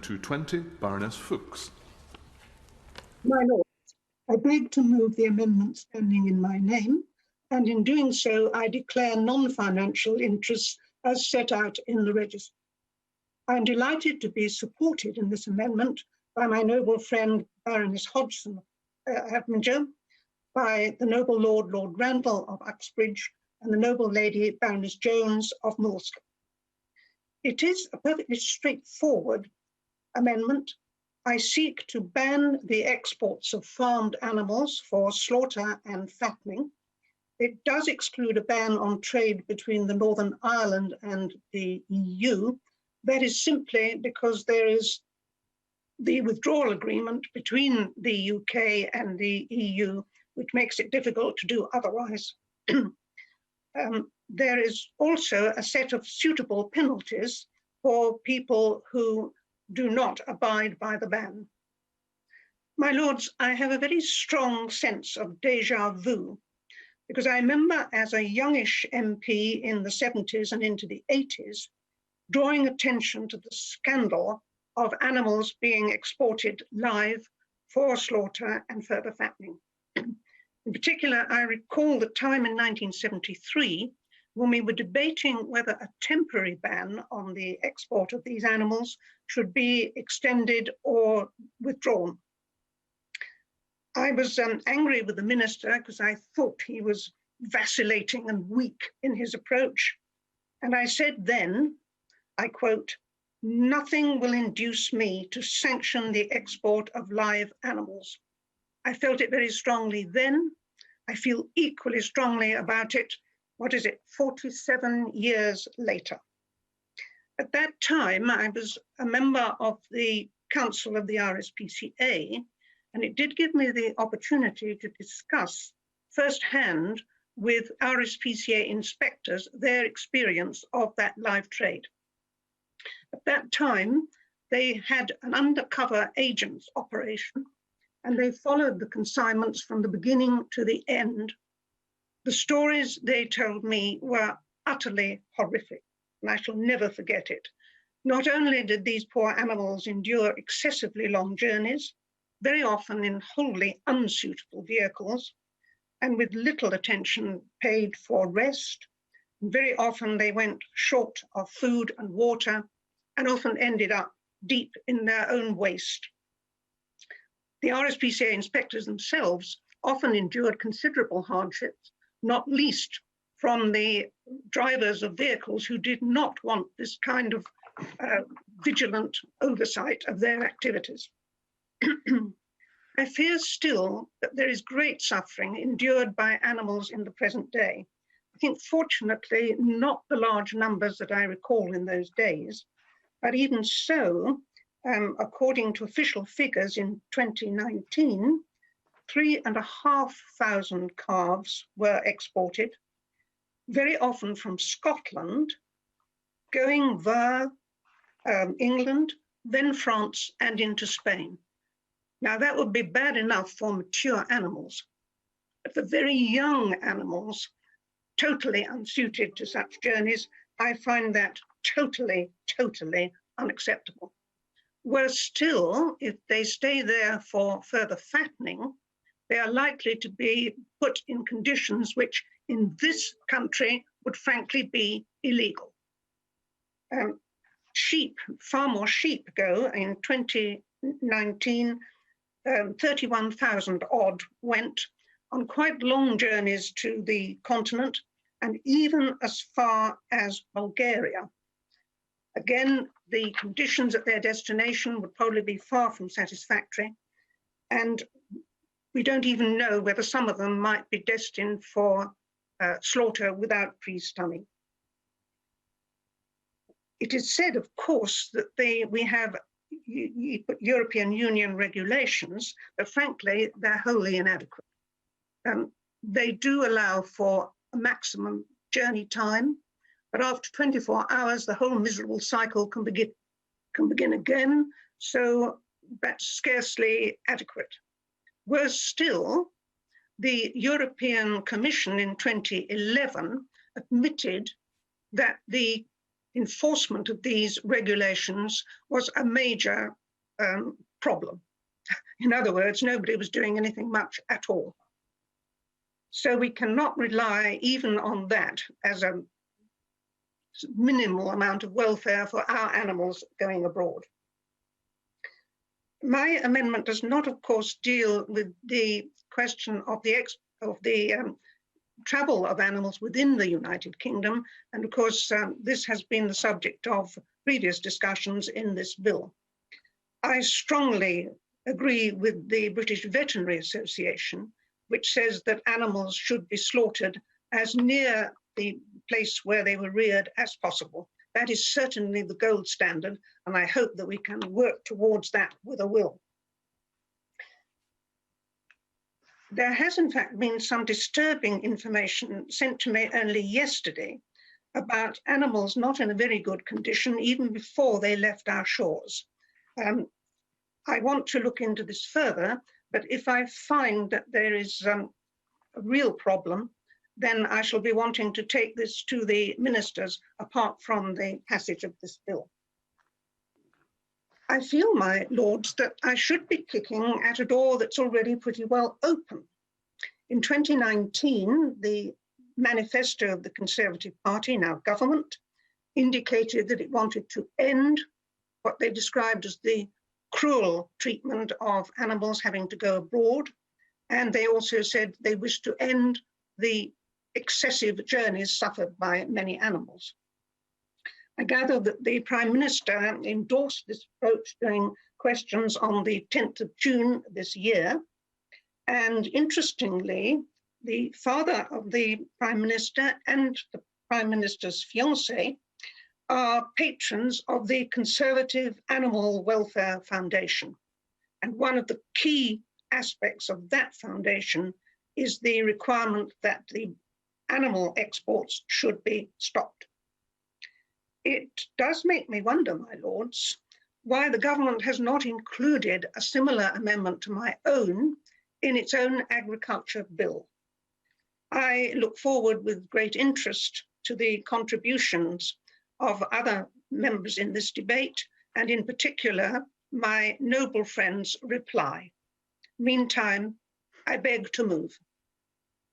Amendment 220, Baroness Fookes. My Lord, I beg to move the amendment standing in my name, and in doing so, I declare non-financial interests as set out in the register. I am delighted to be supported in this amendment by my noble friend Baroness Hodgson Happinger, by the noble Lord Granville of Uxbridge, and the noble Lady Baroness Jones of Moulscombe. It is a perfectly straightforward amendment. I seek to ban the exports of farmed animals for slaughter and fattening. It does exclude a ban on trade between the Northern Ireland and the EU. That is simply because there is the withdrawal agreement between the UK and the EU, which makes it difficult to do otherwise. There is also a set of suitable penalties for people who do not abide by the ban. My Lords, I have a very strong sense of déjà vu, because I remember as a youngish MP in the 70s and into the 80s, drawing attention to the scandal of animals being exported live for slaughter and further fattening. In particular, I recall the time in 1973 when we were debating whether a temporary ban on the export of these animals should be extended or withdrawn. I was angry with the minister because I thought he was vacillating and weak in his approach. And I said then, I quote, "Nothing will induce me to sanction the export of live animals." I felt it very strongly then. I feel equally strongly about it, 47 years later. At that time, I was a member of the Council of the RSPCA, and it did give me the opportunity to discuss firsthand with RSPCA inspectors their experience of that live trade. At that time, they had an undercover agents operation, and they followed the consignments from the beginning to the end. The stories they told me were utterly horrific, and I shall never forget it. Not only did these poor animals endure excessively long journeys, very often in wholly unsuitable vehicles, and with little attention paid for rest. Very often they went short of food and water, and often ended up deep in their own waste. The RSPCA inspectors themselves often endured considerable hardships, not least from the drivers of vehicles who did not want this kind of vigilant oversight of their activities. I fear still that there is great suffering endured by animals in the present day. I think fortunately not the large numbers that I recall in those days, but even so, according to official figures in 2019, 3,500 calves were exported, very often from Scotland, going via England, then France, and into Spain. Now, that would be bad enough for mature animals, but for very young animals, totally unsuited to such journeys, I find that totally unacceptable. Worse still, if they stay there for further fattening, they are likely to be put in conditions which in this country would frankly be illegal. Sheep, far more sheep go. In 2019, 31,000 odd went on quite long journeys to the continent and even as far as Bulgaria. Again, the conditions at their destination would probably be far from satisfactory, and we don't even know whether some of them might be destined for slaughter without pre-stunning. It is said, of course, that we have European Union regulations, but frankly, they're wholly inadequate. They do allow for a maximum journey time, but after 24 hours, the whole miserable cycle can begin again, so that's scarcely adequate. Worse still, the European Commission in 2011 admitted that the enforcement of these regulations was a major problem. In other words, nobody was doing anything much at all. So we cannot rely even on that as a minimal amount of welfare for our animals going abroad. My amendment does not, of course, deal with the question of the travel of animals within the United Kingdom. And of course, this has been the subject of previous discussions in this bill. I strongly agree with the British Veterinary Association, which says that animals should be slaughtered as near the place where they were reared as possible. That is certainly the gold standard, and I hope that we can work towards that with a will. There has in fact been some disturbing information sent to me only yesterday about animals not in a very good condition even before they left our shores. I want to look into this further, but if I find that there is a real problem, then I shall be wanting to take this to the ministers apart from the passage of this bill. I feel, my lords, that I should be kicking at a door that's already pretty well open. In 2019, the manifesto of the Conservative Party, now government, indicated that it wanted to end what they described as the cruel treatment of animals having to go abroad. And they also said they wished to end the excessive journeys suffered by many animals. I gather that the Prime Minister endorsed this approach during questions on the 10th of June this year. And interestingly, the father of the Prime Minister and the Prime Minister's fiancée are patrons of the Conservative Animal Welfare Foundation. And one of the key aspects of that foundation is the requirement that the animal exports should be stopped. It does make me wonder, my lords, why the government has not included a similar amendment to my own in its own agriculture bill. I look forward with great interest to the contributions of other members in this debate, and in particular, my noble friend's reply. Meantime, I beg to move.